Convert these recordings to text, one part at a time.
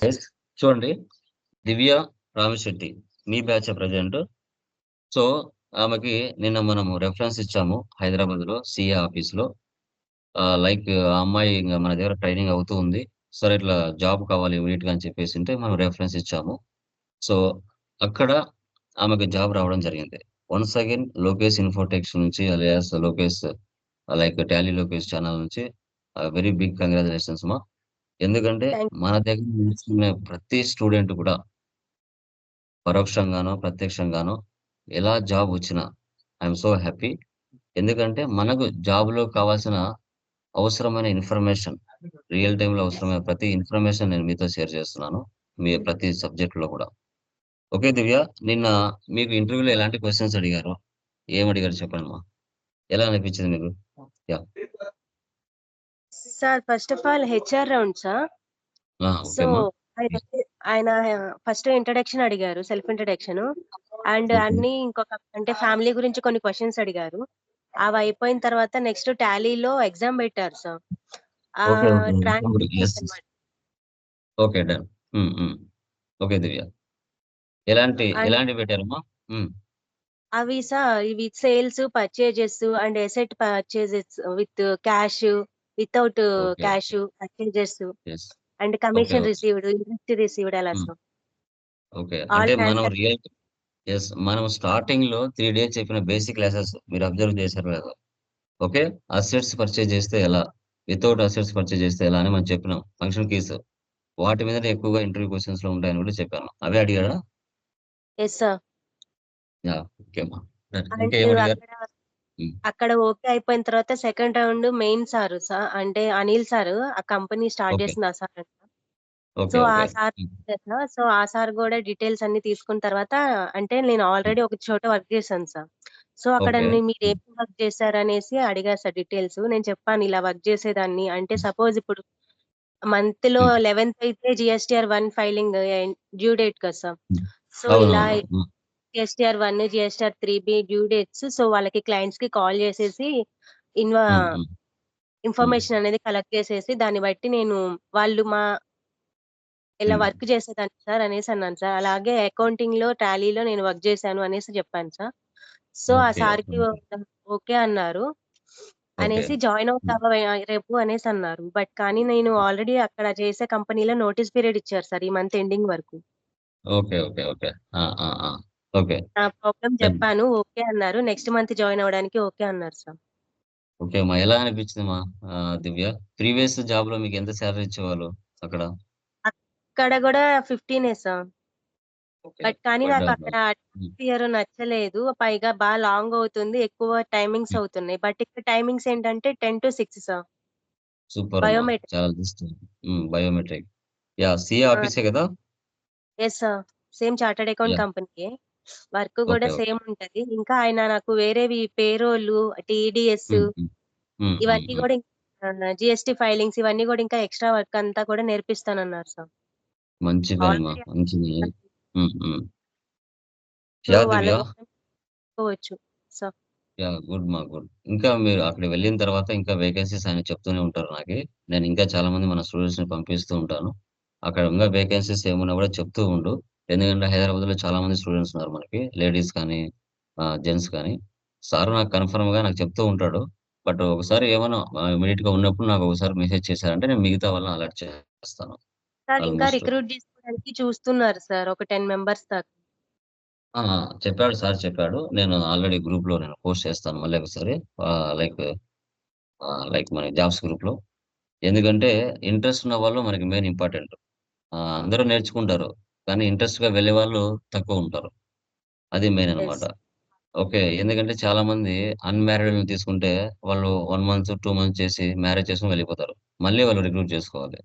Yes. చూడండి 'దివ్య రామిశెట్టి' మీ బ్యాచా present? So, ఆమెకి నిన్న మనము రెఫరెన్స్ ఇచ్చాము హైదరాబాద్‌లో సీఏ ఆఫీస్‌లో. లైక్ ఆ అమ్మాయి ఇంగ మన దగ్గర ట్రైనింగ్ అవుతూ ఉంది. సరే ఇట్లా జాబ్ కావాలి ఇమ్మీడియేట్‌గా అని చెప్పేసింటే మనం రెఫరెన్స్ ఇచ్చాము. సో, అక్కడ ఆమెకు జాబ్ రావడం జరిగింది. వన్స్ అగైన్ 'లోకేష్ ఇన్ఫోటెక్స్' నుంచి alias Lokesh like 'Tally Lokesh' channel నుంచి వెరీ బిగ్ కంగ్రాచ్యులేషన్స్ మా. ఎందుకంటే థ్యాంక్ మన దగ్గర నేర్చుకునే ప్రతి స్టూడెంట్ కూడా పరోక్షంగానో, ప్రత్యక్షంగానో ఎలా జాబ్ వచ్చినా ఐయామ్ సో హ్యాపీ. ఎందుకంటే మనకు జాబ్‌లో కావాల్సిన అవసరమైన ఇన్ఫర్మేషన్, రియల్ టైమ్‌లో అవసరమైన ప్రతి ఇన్ఫర్మేషన్ నేను మీతో షేర్ చేస్తున్నాను. మీ ప్రతి సబ్జెక్ట్‌లో కూడా. ఓకే దివ్య. నిన్న మీకు ఇంటర్వ్యూలో ఎలాంటి క్వెషన్స్ అడిగారు? ఏమడిగారు చెప్పండమ్మా? ఎలా అనిపించింది మీకు? Yeah! Sir. First of all HR round sir. Okay so, అమ్మా. ఆయన ఆయన ఫస్ట్ ఇంట్రడక్షన్ అడిగారు. Self introduction. And okay. అన్నీ ఇంకొక అంటే ఫ్యామిలీ గురించి కొన్ని క్వెషన్స్ అడిగారు. అవి అయిపోయిన తర్వాత నెక్స్ట్ టాలీలో ఎగ్జామ్ పెట్టారు sir. Okay. Okay. Translation yes. Yes. అన్నమాట. ఓకే. డన్. హ్మ్. హ్మ్. Okay Divya. అండ్ ఎలాంటివి పెట్టారమ్మా? హ్మ్. అవి సార్ ఇవి sales, purchases and asset purchases with cash, without okay. Cash, okay. Purchases yes. And okay. Commission okay. Received, interest received అలా హ్మ్. Sir. Okay. All అంటే మనం ట్రాన్సాక్షన్. యెస్. మనం స్టార్టింగ్‌లో 3 డేస్ చెప్పిన బేసిక్ క్లాసెస్ మీరు అబ్జర్వ్ చేశారో లేదో? ఓకే. అసెట్స్ పర్చేజ్ చేస్తే ఎలా? వితౌట్ అసెట్స్ పర్చేజ్ చేస్తే ఎలా అని మనం చెప్పినాం. Function keys. వాటి మీదనే ఎక్కువగా ఇంటర్వ్యూ క్వెషన్స్‌లో ఉంటాయని కూడా చెప్పాను. అవే అడిగాడా? Yes sir. యాహ్! ఓకే అమ్మా. డన్. ఇంకా అండ్ ఏమడిగారు? అక్కడ హ్మ్. అక్కడ ఓకే అయిపోయిన తర్వాత సెకండ్ రౌండ్ మెయిన్ సారు అంటే అనిల్ సారు ఆ కంపెనీ స్టార్ట్ ఓకే. చేసింది ఆ సార్ అంట. So, okay. ఆ ఓకే. సార్ హ్మ్. సో, ఆ సార్ గూడా డీటెయిల్స్ అన్నీ తీసుకున్న తర్వాత అంటే నేను హ్మ్. ఆల్రెడీ ఒక చోట వర్క్ చేశాను సార్. సో, అక్కడ ఓకే. హ్మ్. మీరేం వర్క్ చేశారనేసి అడిగారు సార్ డీటెయిల్స్. నేను చెప్పాను ఇలా వర్క్ చేసేదాన్ని. అంటే హ్మ్. సపోజ్ ఇప్పుడు మంత్‌లో హ్మ్. 11థ్ అయితే జీఎస్టీఆర్ 1 ఫైలింగ్ డ్యూ డేట్ కదా సార్. హ్మ్. సో, ఇలా అవునవును. హ్మ్. GSTR 1, GSTR 3బి due dates. So, వాళ్ళకి క్లయింట్స్‌కి కాల్ చేసేసి ఇన్వా హ్మ్. హ్మ్. హ్మ్. ఇన్ఫర్మేషన్ అనేది కలెక్ట్ చేసేసి దాన్ని బట్టి నేను వాళ్ళు ఇలా హ్మ్. వర్క్ చేసేదాన్ని సార్ అనేసి అన్నాను సార్. అలాగే అకౌంటింగ్‌లో, టాలీలో నేను వర్క్ చేశాను అనేసి చెప్పాను సార్. సో, ఆ ఓకే. ఓకే. సార్‌కి ఓకే. ఓకే అన్నారు. ఓకే. అనేసి జాయిన్ హ్మ్. అవుతావా రేపు అనేసి అన్నారు. బట్ కానీ నేను ఆల్రెడీ అక్కడ చేసే కంపెనీలో నోటీస్ పీరియడ్ ఇచ్చారు సార్ ఈ మంత్ ఎండింగ్ వరకు. ఓకే. ఓకే. ఓకే. ఆ! ఆ! ఆ! ఓకే. నా ప్రాబ్లమ్ డన్. చెప్పాను. ఓకే అన్నారు. నెక్స్ట్ మంత్ జాయిన్ అవ్వడానికి ఓకే అన్నారు సార్. ఓకే అమ్మా. ఎలా అనిపించిందమ్మా దివ్య? ప్రీవియస్ జాబ్‌లో మీకు ఎంత సాలరీ ఇచ్చేవాళ్ళు అక్కడ? అక్కడ గూడా 15 సార్. ఓకే. బట్ కానీ బట్ నాకక్కడ హ్మ్. అట్మాస్ఫియర్ నచ్చలేదు. పైగా లాంగ్ అవుతుంది. ఎక్కువ టైమింగ్స్ హ్మ్. అవుతున్నాయి. బట్ ఇక్కడ టైమింగ్స్ ఏంటంటే 10-6 సార్. సూపర్ అమ్మా. బయోమెట్రిక్. చాలా బెస్ట్. హ్మ్. బయోమెట్రిక్. యాహ్! సీఏ ఆ! ఆఫీసే గదా? Yes sir. Same chartered account yeah! కంపెనీయే. వర్క్ గూడా ఓకే. ఓకే. సేమ్ ఉంటది. ఇంకా ఆయన నాకు వేరేవి పేరోల్, టీడీఎస్ హ్మ్. హ్మ్. హ్మ్. హ్మ్. ఇవన్నీ హ్మ్. గూడా జీఎస్టీ ఫైలింగ్స్ ఇవన్నీ గూడా ఇంకా ఎక్స్‌ట్రా వర్క్ అంతా కూడా నేర్పిస్తానన్నారు సార్. మంచి పనమ్మా. ఆల్రెడీ మంచిది. హ్మ్. హ్మ్. So, yeah! వాళ్ళ దివ్య. ద్వారా నేర్చుకోవచ్చు సార్. యాహ్! గుడ్ మా గుడ్. ఇంకా మీరు అక్కడికి వెళ్ళిన తర్వాత ఇంకా వేకెన్సీస్ ఆయన చెప్తూనే ఉంటారు నాకి. నేను ఇంకా చాలా మంది మన స్టూడెంట్స్‌ని పంపిస్తూ ఉంటాను. అక్కడ ఇంకా వేకెన్సీస్ ఏమున్నా కూడా చెప్తూ ఉండు. ఎందుకంటే హైదరాబాద్‌లో చాలా మంది స్టూడెంట్స్ ఉన్నారు మనకి. లేడీస్ కానీ, జెంట్స్ కానీ. సార్ నాకు కన్ఫర్మ్‌గా నాకు చెప్తూ ఉంటాడు. బట్ ఒకసారి ఏమన్నా ఇమ్మీడియేట్‌గా ఉన్నప్పుడు నాకు ఒకసారి మెసేజ్ చేశారంటే నేను మిగతా వాళ్ళని అలర్ట్ చేస్తాను. సార్ ఇంకా ఆల్‌మోస్ట్. రిక్రూట్ జేసుకోవడానికి చూస్తున్నారు సార్. ఒక 10 మెంబర్స్ దాకా. ఆ! చెప్పాడు సార్ చెప్పాడు. నేను ఆల్రెడీ గ్రూప్‌లో నేను పోస్ట్ చేస్తాను మళ్ళీ ఒకసారి. ఆహ్, లైక్ లైక్ మన జాబ్స్ గ్రూప్‌లో. ఎందుకంటే ఇంట్రెస్ట్ ఉన్న వాళ్ళు మనకి మెయిన్ ఇంపార్టెంట్. అందరూ నేర్చుకుంటారు. కానీ ఇంట్రెస్ట్‌గా వెళ్ళేవాళ్ళు తక్కువుంటారు. అది మెయిన్ యెస్. అన్నమాట. ఓకే. ఎందుకంటే చాలామంది అన్‌మ్యారీడ్‌లని తీసుకుంటే వాళ్ళు 1 మంత్, 2 మంత్స్ చేసి మ్యారేజ్ చేసుకొని వెళ్ళిపోతారు. మళ్ళీ వాళ్ళు రిక్రూట్ చేసుకోవాలి.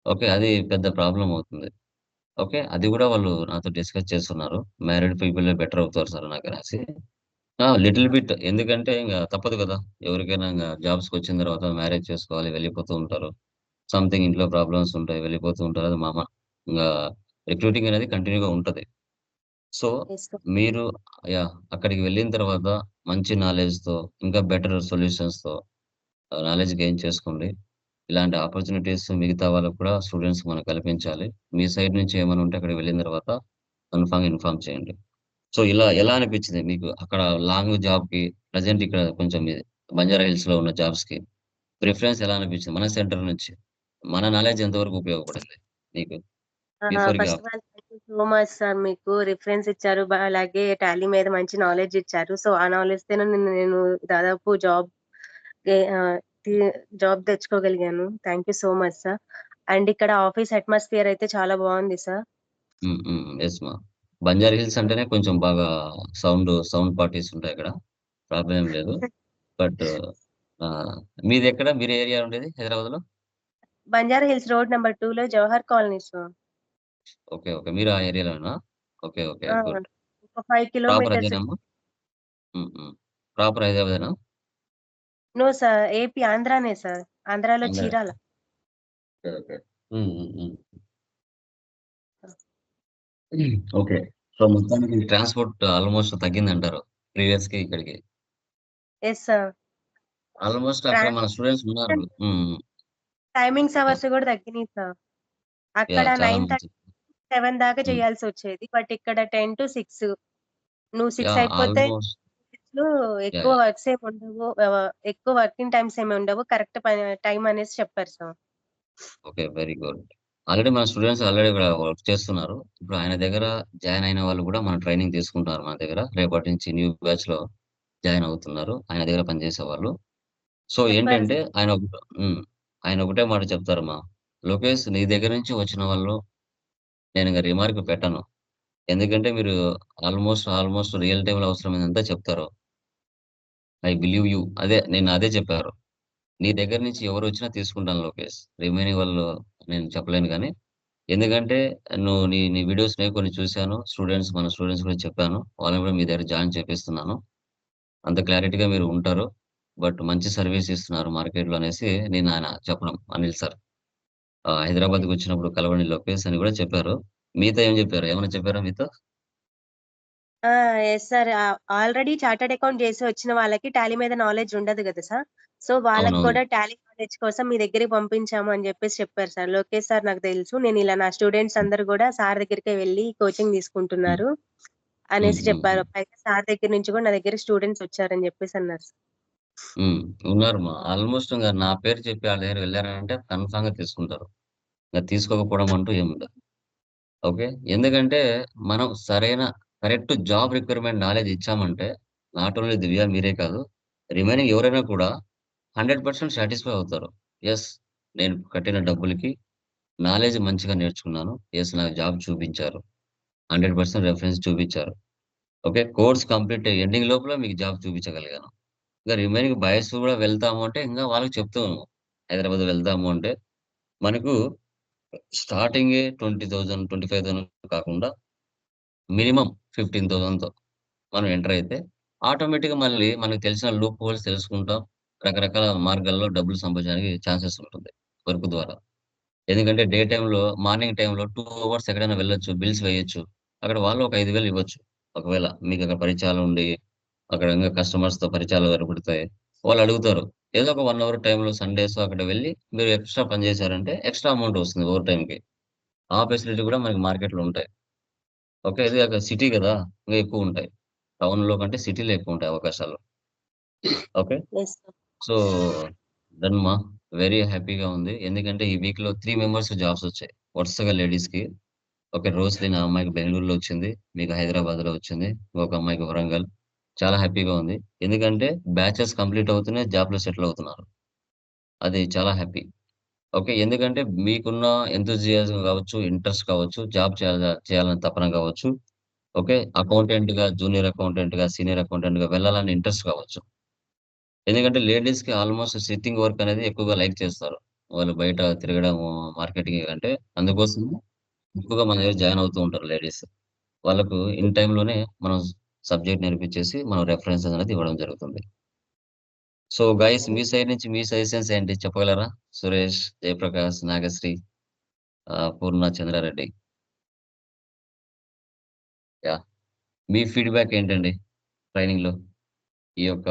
ఓకే. అది పెద్ద ప్రాబ్లమ్ అవుతుంది. ఓకే. అది గూడా వాళ్ళు నాతో డిస్కస్ చేస్తున్నారు. మ్యారీడ్ పీపులే బెటర్ అవుతారు సార్ నాకనేసి. లిటిల్ బిట్ ఎందుకంటే ఇంగ తప్పదు గదా! ఎవరికైనా ఇంగ జాబ్స్‌కొచ్చిన తర్వాత మ్యారేజ్ చేసుకోవాలి, వెళ్ళిపోతూ ఉంటారు. సంథింగ్ ఇంట్లో ప్రాబ్లమ్స్ ఉంటాయి. వెళ్ళిపోతూ ఉంటారు. అది ఇంగా రిక్రూటింగ్ అనేది కంటిన్యూ‌గా ఉంటది. So, yes sir. మీరు అక్కడికి వెళ్ళిన తర్వాత మంచి నాలెడ్జ్‌తో ఇంకా బెటర్ సొల్యూషన్స్‌తో నాలెడ్జ్ గెయిన్ చేసుకోండి. ఇలాంటి ఆపర్చునిటీస్ మిగతా వాళ్ళకి కూడా స్టూడెంట్స్ మనం కల్పించాలి. మీ సైడ్ నుంచి ఏమైనా ఉంటే అక్కడికి వెళ్ళిన తర్వాత కన్ఫర్మ్‌గా ఇన్ఫార్మ్ చేయండి. సో, ఇలా ఎలా అనిపించింది మీకు? అక్కడ లాంగ్ జాబ్‌కి ప్రెజెంట్ ఇక్కడ కొంచెం ఇది బంజారా హిల్స్‌లో ఉన్న జాబ్స్‌కి ప్రిఫరెన్స్ ఎలా అనిపించింది? మన సెంటర్ నుంచి. మన నాలెడ్జ్ ఎంతవరకు ఉపయోగపడింది నీకు before first gap? Of all thank you so much sir మీకు రిఫరెన్స్ ఇచ్చారు. అలాగే టాలీ మీద మంచి నాలెడ్జ్ ఇచ్చారు. సో, ఆ నాలెడ్జ్‌తోనే నేను దాదాపు గే ఆహ్, తి జాబ్ తెచ్చుకోగలిగాను. Thank you so much sir. And ఇక్కడ ఆఫీస్ అట్మాస్ఫియర్ అయితే చాలా బావుంది సార్. హ్మ్. హ్మ్. యెస్ మా. బంజారా హిల్స్ అంటేనే కొంచెం బాగా సౌండ్ పార్టీస్ ఉంటాయక్కడ. ప్రాబ్లమ్ ఏం లేదు. బట్ మీదెక్కడ? మీరు ఏ ఏరియా ఉండేది హైదరాబాద్‌లో? బంజారా హిల్స్ రోడ్ నంబర్ 2లో Jawahar colony sir. Okay. Okay. మీరు ఆ ఏరియాలోనేనా? ఓకే. ఓకే. ఆ! గుడ్. ఒక 5 ప్రాపర్ కిలోమీటర్స్. అదేనా అమ్మా? హ్మ్. హ్మ్. ప్రాపర్ హైదరాబాదేనా? No sir. ఏపీ ఆంధ్రానే సార్. ఆంధ్రాలో ఆంధ్రానే. చీరాల. ఓకే. ఓకే. హ్మ్. హ్మ్. హ్మ్. ఓకే. సో, మొత్తానికి ట్రాన్స్‌పోర్ట్ ఆల్‌మోస్ట్ తగ్గిందంటారు. ప్రీవియస్‌కి ఇక్కడికి. Yes sir. ఆల్‌మోస్ట్ అక్కడ మన స్టూడెంట్స్ ఉన్నారు. ట్రాన్స్‌పోర్టేషన్ హ్మ్. హ్మ్. టైమింగ్స్ చెప్పండి. అవర్స్ గూడా తగ్గినియి సార్. అక్కడ యాహ్! చాలా 9:30, మంచిది. 7 దాకా హ్మ్. చేయాల్సొచ్చేది. బట్ ఇక్కడ 10-6. నువ్వు 6 యాహ్! అయిపోతే ఆల్‌మోస్ట్ 6లో యాహ్! ఎక్కువ యాహ్! వర్క్స్ ఏమి ఉండవు. ఎక్కువ వర్కింగ్ టైమ్స్ ఏమి ఉండవు. కరెక్ట్ టైమ్ అనేసి చెప్పారు sir. Okay. Very good. Already మన స్టూడెంట్స్ ఆల్రెడీ ఇక్కడ వర్క్ చేస్తున్నారు. ఇప్పుడు ఆయన దగ్గర జాయిన్ అయిన వాళ్ళు కూడా మన ట్రైనింగ్ తీసుకుంటున్నారు మన దగ్గర. రేపటి నుంచి న్యూ బ్యాచ్‌లో జాయిన్ అవుతున్నారు. ఆయన దగ్గర పనిచేసేవాళ్ళు. సో, చెప్పారు ఏంటంటే సార్. ఆయన ఒకటే మాట చెప్తారమ్మా. "లోకేష్ నీ దగ్గర నుంచి వచ్చిన వాళ్ళు నేనింక రిమార్క్ పెట్టను. ఎందుకంటే మీరు ఆల్‌మోస్ట్ రియల్ టైమ్‌లో అవసరమైనంత చెప్తారు. I believe you." నేను అదే చెప్పారు. నీ దగ్గర నుంచి ఎవరొచ్చినా తీసుకుంటాను లోకేష్. రిమైనింగ్ వాళ్ళు నేను చెప్పలేను గానీ, ఎందుకంటే నువ్వు నీ నీ వీడియోస్ నేను కొన్ని చూసాను. మన స్టూడెంట్స్ కూడా చెప్పాను. వాళ్ళని కూడా మీ దగ్గర జాయిన్ చేపిస్తున్నాను. అంత క్లారిటీగా మీరు ఉంటారు. బట్ మంచి సర్వీస్ ఇస్తున్నారు మార్కెట్‌లో అనేసి నేను ఆయన చెప్పడం అనిల్ సార్. హైదరాబాద్‌కొచ్చినప్పుడు కలవండి లోకేష్ అని కూడా చెప్పారు. మీతో ఏం చెప్పారు? ఏమన్నా చెప్పారా మీతో? ఆ! Yes sir. Already chartered account జేసి వచ్చిన వాళ్ళకి టాలీ మీద నాలెడ్జ్ ఉండదు గదా సార్. సో, వాళ్ళకి అవునవును. కూడా టాలీ నాలెడ్జ్ కోసం మీ దగ్గరికి పంపించాము అని జెప్పేసి చెప్పారు సార్. లోకేష్ సార్ నాకు తెలుసు. నేను ఇలా నా స్టూడెంట్స్ అందరూ గూడా సార్ దగ్గరికే వెళ్లి కోచింగ్ హ్మ్. తీసుకుంటున్నారు హ్మ్. అనేసి హ్మ్. చెప్పారు. హ్మ్. పైగా సార్ దగ్గర నుంచి గూడా నా దగ్గరికి స్టూడెంట్స్ వచ్చారని జెప్పేసి అన్నారు సార్. హ్మ్. ఉన్నారమ్మా. ఆల్‌మోస్ట్ ఇంగ నా పేరు చెప్పి ఆళ్ళ దగ్గర వెళ్లారంటే కన్ఫర్మ్‌గా తీసుకుంటారు. ఇంగ తీసుకోకపోవడం అంటూ ఏముండదు. ఓకే. ఎందుకంటే మనం కరెక్ట్ జాబ్ రిక్వైర్‌మెంట్ నాలెడ్జ్ ఇచ్చామంటే నాట్ ఓన్లీ దివ్య మీరే కాదు. రిమైనింగ్ ఎవరైనా కూడా 100% సాటిస్ఫై అవుతారు. యెస్. నేను కట్టిన డబ్బులకి నాలెడ్జ్ మంచిగా నేర్చుకున్నాను. యెస్. నాకు జాబ్ చూపించారు. 100% రెఫరెన్స్ చూపించారు. ఓకే. కోర్స్ కంప్లీట్ ఎండింగ్ లోపల మీకు జాబ్ చూపించగలిగాను. ఇంక రిమైనింగ్ బాయ్స్ కూడా వెళ్తాము అంటే ఇంగ వాళ్ళకి చెప్తాము. హైదరాబాద్ వెళ్తాము అంటే మనకు స్టార్టింగే 20,000, 25,000 కాకుండా మినిమమ్ 15,000తో మనం ఎంటర్ అయితే ఆటోమేటిక్‌గా మళ్ళీ మనకు తెలిసిన లూప్ హోల్స్ తెలుసుకుంటాం. రకరకాల మార్గాల్లో డబ్బులు సంపాదించడానికి ఛాన్సెస్ ఉంటుంది వర్క్ ద్వారా. ఎందుకంటే మార్నింగ్ టైమ్‌లో 2 అవర్స్ ఎక్కడైనా వెళ్ళొచ్చు. బిల్స్ వేయొచ్చు. అక్కడ వాళ్ళు ఒక 5,000 ఇవ్వచ్చు. ఒకవేళ మీకక్కడ పరిచయాలుండి, అక్కడ ఇంగా కస్టమర్స్‌తో పరిచయాలు ఏర్పడతాయి. వాళ్ళడుగుతారు. ఏదో ఒక 1 అవర్ టైమ్‌లో సండేస్ అక్కడ వెళ్లి మీరు ఎక్స్‌ట్రా పని చేశారంటే ఎక్స్‌ట్రా అమౌంట్ వస్తుంది ఓవర్ టైమ్‌కి. ఆ ఫెసిలిటీ కూడా మనకి మార్కెట్‌లో ఉంటాయి. ఓకే. ఇది ఒక సిటీ గదా! ఇంగా ఎక్కువుంటాయి. టౌన్‌లో కంటే సిటీలో ఎక్కువుంటాయి అవకాశాలు. Okay. Yes sir. So, done మా. వెరీ హ్యాపీగా ఉంది. ఎందుకంటే ఈ వీక్‌లో 3 మెంబర్స్ జాబ్స్ వచ్చాయి. వరుసగా లేడీస్‌కి. ఓకే. రోస్లిన్ ఆ అమ్మాయికి బెంగుళూరులో వచ్చింది. మీకు హైదరాబాద్‌లో వచ్చింది. ఇంకొక అమ్మాయికి వరంగల్. చాలా హ్యాపీగా ఉంది. ఎందుకంటే బ్యాచెస్ కంప్లీట్ అవుతున్నాయి. జాబ్‌లో సెటిల్ అవుతున్నారు. అది చాలా హ్యాపీ. ఓకే. ఎందుకంటే మీకున్న ఎంతూజియాజం కావచ్చు, ఇంట్రెస్ట్ కావచ్చు, జాబ్ చేయాలనే తపన కావచ్చు. ఓకే. జూనియర్ అకౌంటెంట్‌గా, సీనియర్ అకౌంటెంట్‌గా వెళ్ళాలని ఇంట్రెస్ట్ కావచ్చు. ఎందుకంటే లేడీస్‌కి ఆల్‌మోస్ట్ సిట్టింగ్ వర్క్ అనేది ఎక్కువగా లైక్ చేస్తారు. వాళ్ళు బయట తిరగడము, మార్కెటింగ్ అంటే అందుకోసం ఎక్కువగా మన దగ్గర జాయిన్ అవుతూ ఉంటారు లేడీస్. వాళ్ళకు ఇన్ టైమ్‌లోనే మనం సబ్జెక్ట్ నేర్పించేసి మనం రెఫరెన్సెస్ అనేది ఇవ్వడం జరుగుతుంది. సో గైస్ మీ సైడ్ నుంచి మీ సజెషన్స్ ఏంటి చెప్పగలరా? సురేష్, జయప్రకాష్, నాగశ్రీ, పూర్ణ, చంద్రారెడ్డి. యాహ్! మీ ఫీడ్‌బ్యాక్ ఏంటండి ట్రైనింగ్‌లో? ఈ యొక్క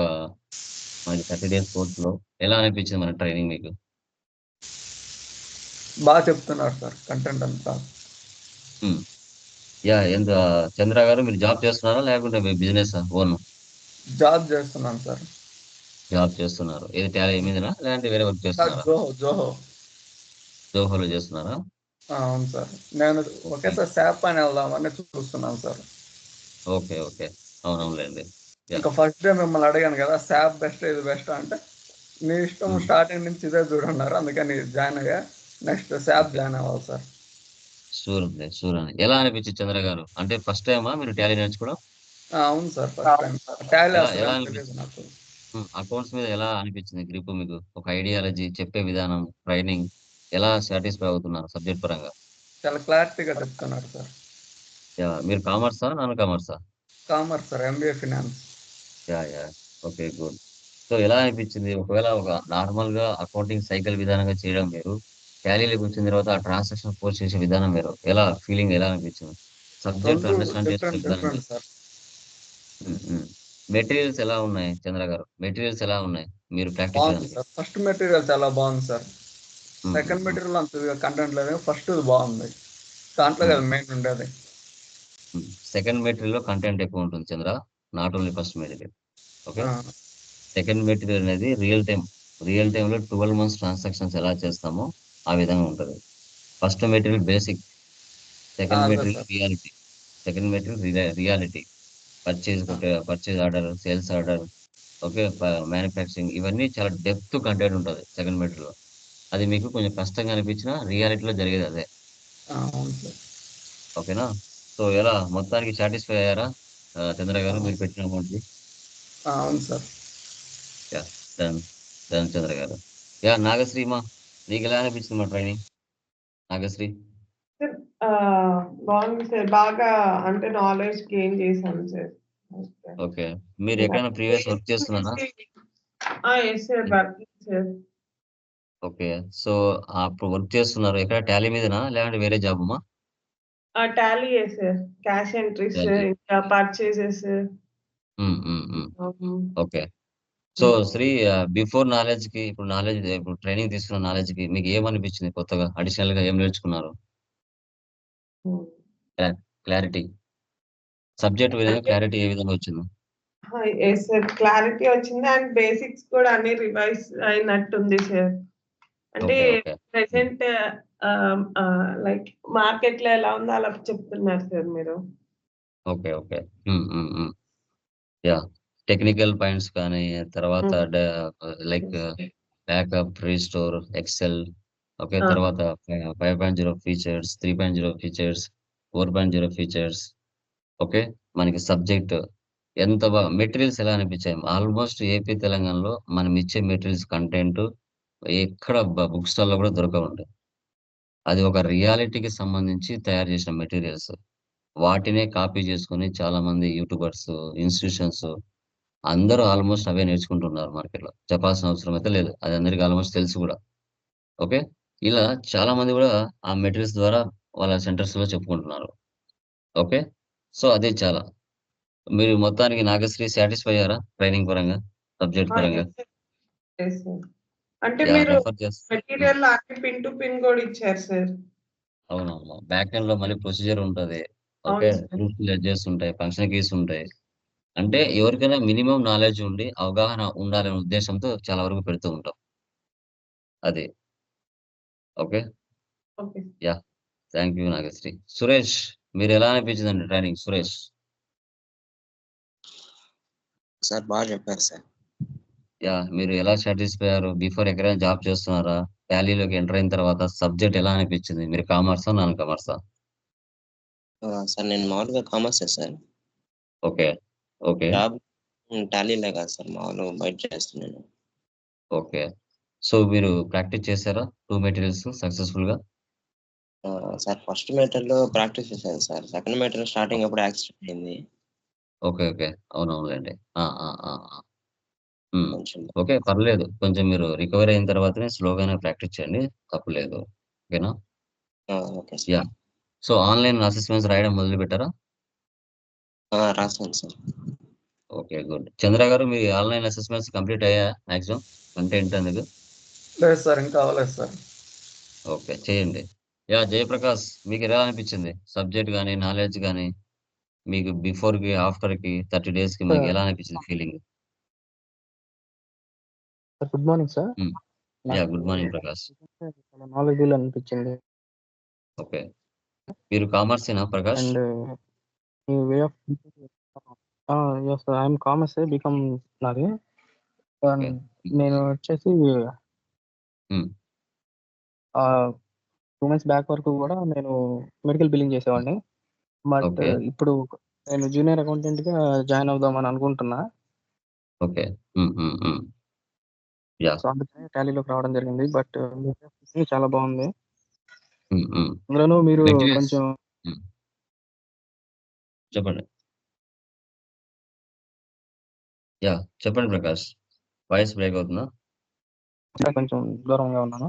మనకి 30 డేస్ కోర్స్‌లో ఎలా అనిపించింది మన ట్రైనింగ్ మీకు? బాగా చెప్తున్నారు సార్ కంటెంట్ అంతా. ఎంత చంద్ర గారు మీరు జాబ్ చేస్తున్నారా లేకుంటే మీ బిజినెస్ ఓన్? జాబ్ చేస్తున్నాను సార్. జాబ్ చేస్తున్నారు. ఏది టాలీ మీదనా లేదంటే వేరే వర్క్ చేస్తున్నారా? జోహో. జోహోలో చేస్తున్నారా? అవును సార్. నేను ఒకేసారి శాప్ అని వెళ్దామని చూస్తున్నాను సార్. ఓకే. అవునవునులేండి. ఇంకా ఫస్ట్ డే మిమ్మల్ని అడిగాను కదా, శాప్ బెస్ట్ ఇది బెస్ట్ అంటే మీ ఇష్టం స్టార్టింగ్ నుంచి ఇదే చూడన్నారు, అందుకని జాయిన్ అయ్యా. నెక్స్ట్ శాప్ జాయిన్ అవ్వాలి సార్. షూర్ అండి. ఎలా అనిపించింది చంద్ర గారు? అంటే ఫస్ట్ టైమా మీరు టాలీ నేర్చుకోవడం? అవును సార్, ఫస్ట్ టైం. టాలీ ఎలా అసలు ఎలా ఏం తెలియదు అనిపించింది? నాకు. అకౌంట్స్ మీద ఎలా అనిపించింది గ్రిప్ మీకు? ఒక ఐడియాలజీ, చెప్పే విధానం, ట్రైనింగ్ ఎలా సాటిస్ఫై అవుతున్నారు సబ్జెక్ట్ పరంగా? చాలా క్లారిటీగా చెప్తున్నారు సార్. మీరు కామర్సా? నాన్ కామర్సా? Commerce sir, MBA finance. Yeah! Okay. Good. So, ఎలా అనిపించింది? ఒకవేళ ఒక నార్మల్‌గా అకౌంటింగ్ సైకిల్ విధానంగా చేయడం వేరు. టాలీలోకొచ్చిన తర్వాత ఆ ట్రాన్సాక్షన్ పోస్ట్ చేసే విధానం వేరు. ఫీలింగ్ ఎలా అనిపించింది? సబ్జెక్ట్ రెండు అండర్‌స్టాండ్ చేసుకునే విధానం డిఫరెంట్ వేరు. సార్. మెటీరియల్స్ ఎలా ఉన్నాయి చంద్ర గారు? మెటీరియల్స్ ఎలా ఉన్నాయి మీరు ప్రాక్టీస్ బాగుంది చేయడానికి? సార్. ఫస్ట్ మెటీరియల్ చాలా బాగుంది సార్. హ్మ్. హ్మ్. సెకండ్ హ్మ్. మెటీరియల్ అంత కంటెంట్ లేదు, ఫస్ట్ బాగుంది. దాంట్లో హ్మ్. కదా మెయిన్ ఉండేది. సెకండ్ మెటీరియల్‌లో కంటెంట్ ఎక్కువుంటుంది Chandra. Not only first material. Okay. ఆ, సెకండ్ మెటీరియల్ అనేది రియల్ టైమ్‌లో 12 మంత్స్ ట్రాన్సాక్షన్స్ ఎలా చేస్తామో ఆ విధంగా ఉంటది. First material basic. సెకండ్ అదే material sir. Reality. Second material reality. Purchase order, sales order, okay. Manufacturing ఇవన్నీ చాలా డెప్త్ కంటెంట్ ఉంటది సెకండ్ మెటీరియల్‌లో. అది మీకు కొంచెం కష్టంగా అనిపించినా రియాలిటీలో జరిగేది అదే. అవును సార్. ఓకేనా? సో, ఎలా మొత్తానికి సాటిస్ఫై అయ్యారా? చంద్ర ఆ, గారు మీరు పెట్టిన అమౌంట్‌కి? అవును sir. Yeah! Done. Done Chandra garu. నాగశ్రీమా నీకెలా అనిపించింది మా ట్రైనింగ్? నాగశ్రీ? సార్ బాగుంది సార్. బాగా అంటే నాలెడ్జ్ గెయిన్ చేశాను సార్. ఓకే. ఓకే. మీరెక్కడైనా ప్రీవియస్ వర్క్ చేస్తున్నారా? Yes sir. Working sir. Okay. So, అప్పుడు వర్క్ చేస్తున్నారు. ఎక్కడ టాలీ మీదనా? లేదంటే వేరే జాబమ్మా? టాలీయే సార్. Cash entries, Tally. ఇంకా purchases. Okay. So, Sri before నాలెడ్జ్‌కి ఇప్పుడు ట్రైనింగ్ తీసుకున్న నాలెడ్జ్‌కి మీకు ఏమనిపించింది కొత్తగా? అడిషనల్‌గా ఏం నేర్చుకున్నారు? క్లా క్లారిటీ. సబ్జెక్ట్ విధంగా అంటే క్లారిటీ ఏ విధంగా వచ్చింది? Yes sir. క్లారిటీ వచ్చింది. అండ్ బేసిక్స్ కూడా అన్ని రివైజ్ అయినట్టుంది సార్. అంటే ఓకే. ప్రెజెంట్ లైక్ మార్కెట్‌లో ఎలా ఉందో అలా చెప్తున్నారు సార్ మీరు. ఓకే. హ్మ్. హ్మ్. హ్మ్. యాహ్! టెక్నికల్ పాయింట్స్ కానీ, తర్వాత హ్మ్. Like backup, restore, Excel, okay. ఆ! తర్వాత 5.0 ఫీచర్స్, 3.0 ఫీచర్స్, 4.0 ఫీచర్స్, ఓకే. మనకి సబ్జెక్ట్ మెటీరియల్స్ ఎలా అనిపించాయి? ఆల్‌మోస్ట్ ఏపీ, తెలంగాణలో మనం ఇచ్చే మెటీరియల్స్ కంటెంట్ ఎక్కడ బుక్ స్టాల్‌లో కూడా దొరకవండి. అది ఒక రియాలిటీకి సంబంధించి తయారు చేసిన మెటీరియల్స్. వాటినే కాపీ చేసుకొని చాలామంది యూట్యూబర్స్, ఇన్‌స్టిట్యూషన్స్ అందరూ ఆల్‌మోస్ట్ అవే నేర్చుకుంటున్నారు మార్కెట్‌లో. చెప్పాల్సిన అవసరం అయితే లేదు. అది అందరికి ఆల్‌మోస్ట్ తెలుసు గూడా. ఓకే. ఇలా చాలా మంది గూడా ఆ మెటీరియల్స్ ద్వారా వాళ్ళ సెంటర్స్‌లో చెప్పుకుంటున్నారు. ఓకే. సో, అదే చాలా. మీరు మొత్తానికి నాగశ్రీ సాటిస్ఫై అయ్యారా? ట్రైనింగ్ పరంగా? సబ్జెక్ట్ పరంగా? Yes sir. Yes sir. అంటే మీరు రెఫర్ హ్మ్. మెటీరియల్‌లో అన్ని పిన్ టు పిన్ కూడా ఇచ్చారు సార్. అవునవును. బ్యాక్ ఎండ్‌లో మళ్ళీ ప్రొసీజర్ ఉంటది. ఓకే. అవును సార్. ప్రూఫ్ లెడ్జర్స్ ఉంటాయి. ఫంక్షన్ కీస్ ఉంటాయి. అంటే ఎవరికైనా మినిమమ్ నాలెడ్జ్ ఉండి, అవగాహన ఉండాలనే ఉద్దేశ్యంతో చాలా వరకు పెడుతూ ఉంటాం. అది. Okay. Okay. Yeah! Thank you Nagasri. Suresh మీరెలా అనిపించిందండి ట్రైనింగ్ సురేష్? సార్ బాగా చెప్పారు సార్. మీరు ఎలా సాటిస్ఫై అయ్యారు? బిఫోర్ ఎక్కడైనా జాబ్ చేస్తున్నారా? టాలీలోకి ఎంటర్ అయిన తర్వాత సబ్జెక్ట్ ఎలా అనిపించింది? మీరు కామర్సా? నాన్ కామర్సా? సార్ నేను మామూలుగా కామర్సే సార్. ఓకే. ఓకే. జాబ్ టాలీలే కాదు సార్, మామూలుగా బయట చేస్తున్నాను. ఓకే. సో, మీరు ప్రాక్టీస్ చేసారా? 2 మెటీరియల్స్ సక్సెస్‌ఫుల్‌గా? సార్ ఫస్ట్ మెటీరియల్ ప్రాక్టీస్ చేశాను సార్. సెకండ్ మెటీరియల్ స్టార్టింగ్ అప్పుడు యాక్సిడెంట్ అయింది. ఓకే. అవునవునులెండి. ఆ! హ్మ్. కొంచెం ఓకే. పర్లేదు. కొంచెం మీరు రికవరీ అయిన తర్వాతనే స్లోగానే ప్రాక్టీస్ చేయండి. తప్పులేదు. ఓకేనా? Okay sir. Yeah! So, online assessments రాయడం మొదలుపెట్టారా? రాసాను sir. Okay. Good. Chandra garu మీ ఆన్‌లైన్ అసెస్మెంట్స్ కంప్లీట్ అయ్యాయా మాక్సిమం? కంటెంట్ అందుకు? లేదు సార్, ఇంకా అవ్వలేదు సార్. ఓకే. చేయండి. యాహ్! జయప్రకాష్ మీకెలా అనిపిచ్చింది? సబ్జెక్ట్ గాని, నాలెడ్జ్ గాని మీకు బిఫోర్‌కి, ఆఫ్టర్‌కి 30 డేస్‌కి మీకు సార్ ఎలా అనిపిచ్చింది ఫీలింగ్? Good morning sir. హ్మ్. నాకు యాహ్! Good morning Prakash. చాలా నాలెడ్జబుల్ అనిపించింది. ఓకే. మీరు కామర్సేనా ప్రకాష్? అండ్ మీ వే ఆఫ్ యెస్ ఐఎమ్ కామర్సే బీకామ్ నాది. ఓకే. నేను వచ్చేసి హ్మ్. 2 మంత్స్ బ్యాక్ వరకు కూడా నేను మెడికల్ బిల్లింగ్ చేసేవాడిని. But okay. ఇప్పుడు నేను జూనియర్ అకౌంటెంట్‌గా జాయిన్ అవుదామని అనుకుంటున్నా. ఓకే. హ్మ్. హ్మ్. హ్మ్. యాహ్! సో, అందుకనే టాలీలోకి రావడం జరిగింది. But me way of teaching చాలా బాగుంది. హ్మ్. హ్మ్. అందులోనూ మీరు మెటీరియల్స్ కొంచెం హ్మ్. చెప్పండి. యాహ్! చెప్పండి ప్రకాష్. వాయిస్ బ్రేక్ అవుతుందా? కొంచెం దూరంగా ఉన్నాను.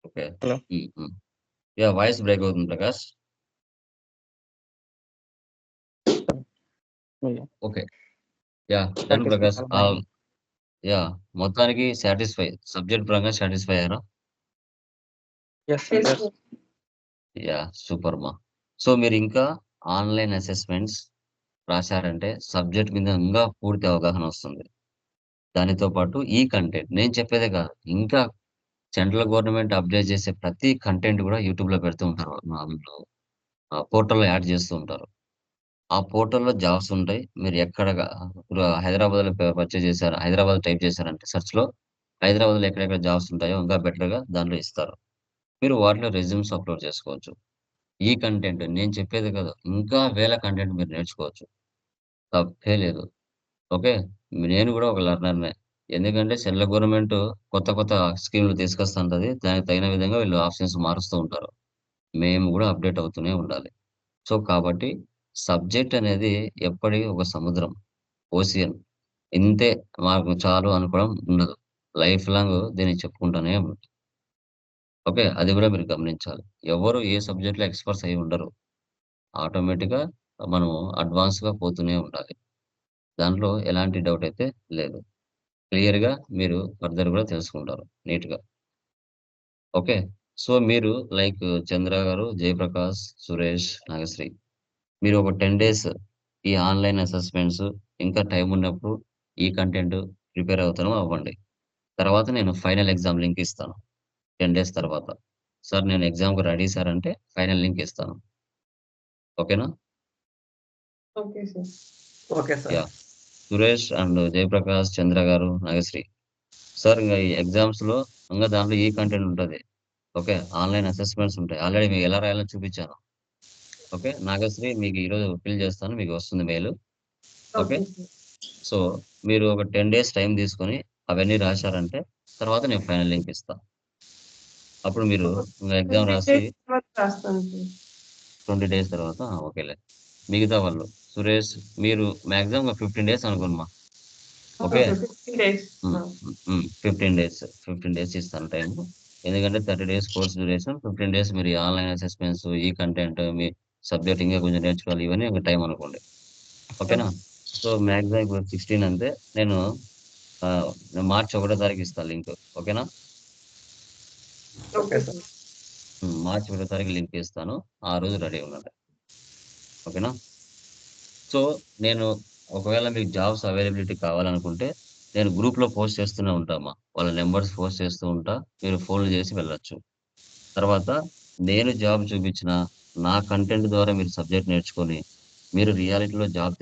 ఓకే. హలో! హ్మ్. హ్మ్. యాహ్! వాయిస్ బ్రేక్ అవుతుంది ప్రకాష్. మీ okay. Yeah! Done practice Prakash. చాలా బాగుంది. యాహ్! మొత్తానికి సబ్జెక్ట్ పరంగా సాటిస్ఫై అయ్యారా? Yes. Yes, yes. sir. Yeah! Super మా. సో, మీరింకా ఆన్‌లైన్ అసెస్‌మెంట్స్ రాశారంటే సబ్జెక్ట్ మీద ఇంకా పూర్తి అవగాహన వస్తుంది. దానితో పాటు ఈ కంటెంట్ నేను చెప్పేదే కాదు. ఇంకా సెంట్రల్ గవర్నమెంట్ అప్డేట్ చేసే ప్రతి కంటెంట్ కూడా యూట్యూబ్‌లో పెడుతూ ఉంటారు. మామూలు పోర్టల్‌లో యాడ్ చేస్తూ ఉంటారు. ఆ పోర్టల్‌లో జాబ్స్ ఉంటాయి. మీరు ఇప్పుడు హైదరాబాద్‌లో పర్చేజ్ చేశారు. హైదరాబాద్ టైప్ చేశారంటే సెర్చ్‌లో హైదరాబాద్‌లో ఎక్కడెక్కడ జాబ్స్ ఉంటాయో ఇంకా బెటర్‌గా దాంట్లో ఇస్తారు. మీరు వాటిలో రెజ్యూమ్స్ అప్‌లోడ్ చేసుకోవచ్చు. ఈ కంటెంట్ నేను చెప్పేది కాదు. ఇంకా వేల కంటెంట్ మీరు నేర్చుకోవచ్చు. తప్పే లేదు. ఓకే. నేను గూడా ఒక లెర్నర్‌నే. ఎందుకంటే సెంట్రల్ గవర్నమెంట్ కొత్త కొత్త స్కీమ్‌లు తీసుకొస్తుంటది. దానికి తగిన విధంగా వీళ్ళు ఆప్షన్స్ మారుస్తూ ఉంటారు. మేము గూడా అప్‌డేట్ అవుతూనే ఉండాలి. సో, కాబట్టి సబ్జెక్ట్ అనేది ఎప్పటికి ఒక సముద్రం. ఓషియన్. ఇంతే మాకు చాలు అనుకోవడం ఉండదు. లైఫ్ లాంగ్ దీన్ని చెప్పుకుంటూనే ఉండాలి. ఓకే. అది గూడా మీరు గమనించాలి. ఎవరు ఏ సబ్జెక్ట్‌లో ఎక్స్‌పర్ట్స్ అయ్యి ఉండరు. ఆటోమేటిక్‌గా మనం అడ్వాన్స్‌గా పోతూనే ఉండాలి. దాంట్లో ఎలాంటి డౌట్ అయితే లేదు. క్లియర్‌గా మీరు ఫర్దర్ గూడా తెలుసుకుంటారు నీట్‌గా. ఓకే. సో, మీరు లైక్ చంద్ర గారు, జయప్రకాష్, సురేష్, నాగశ్రీ మీరు ఒక 10 డేస్ ఈ ఆన్‌లైన్ అసెస్‌మెంట్స్ ఇంకా టైమ్ ఉన్నప్పుడు ఈ కంటెంట్ ప్రిపేర్ అవుతానో అవ్వండి. తర్వాత నేను ఫైనల్ ఎగ్జామ్ లింక్ ఇస్తాను. 10 డేస్ తర్వాత. సార్ నేను ఎగ్జామ్‌కి రెడీ సార్ అంటే ఫైనల్ లింక్ ఇస్తాను. ఓకేనా? Okay, sir. Okay sir. Yeah! Suresh and Jayaprakash, Chandra garu, Nagasri. Sir ఇంగ ఈ ఎగ్జామ్స్‌లో ఇంగ దాంట్లో ఈ కంటెంట్ ఉంటది. ఓకే. ఆన్‌లైన్ అసెస్‌మెంట్స్ ఉంటాయి. ఆల్రెడీ మీకు ఎలా రాయాలో చూపించాను. ఓకే. నాగశ్రీ మీకు ఈరోజు ఫిల్ చేస్తాను. మీకు వస్తుంది mail. Okay. Okay, sir. So, మీరు ఒక 10 డేస్ టైమ్ తీసుకొని అవన్నీ రాశారంటే తర్వాత నేను ఫైనల్ లింక్ ఇస్తా. అప్పుడు మీరు ఇంగ ఎగ్జామ్ 20 రాసి days తర్వాత రాస్తాను సార్. 20 డేస్ తర్వాత ఓకేలే. మిగతా వాళ్ళు సురేష్ మీరు మాక్సిమం 15 డేస్ అనుకోండిమా. ఓకే. Okay, 15 days. హ్మ్. హ్మ్. 15 డేస్. 15 డేస్ ఇస్తాను టైము. ఎందుకంటే 30 డేస్ కోర్స్ డ్యూరేషన్. 15 డేస్ మీరు ఈ ఆన్‌లైన్ అసెస్‌మెంట్స్, ఈ కంటెంట్, మీ సబ్జెక్ట్ ఇంకా కొంచెం నేర్చుకోవాలి. ఇవన్నీ ఒక టైం అనుకోండి. ఓకేనా? Okay. సో, మాక్సిమం ఇప్పుడు 16 అంతే. నేను మార్చి 1 తారీఖు ఇస్తా లింక్. ఓకేనా? Okay Okay, sir. sir. మార్చి 1 తారీఖు లింక్ ఇస్తాను. ఆ రోజు రెడీ ఉండండి. ఓకేనా? సో, నేను ఒకవేళ మీకు జాబ్స్ అవైలబిలిటీ కావాలనుకుంటే, నేను గ్రూప్‌లో పోస్ట్ చేస్తూనే ఉంటామ్మా. వాళ్ళ నంబర్స్ పోస్ట్ చేస్తూ ఉంటా. మీరు ఫోన్‌లు చేసి వెళ్ళొచ్చు. తర్వాత నేను జాబ్ చూపించిన, నా కంటెంట్ ద్వారా మీరు సబ్జెక్ట్ నేర్చుకొని, మీరు రియాలిటీలో జాబ్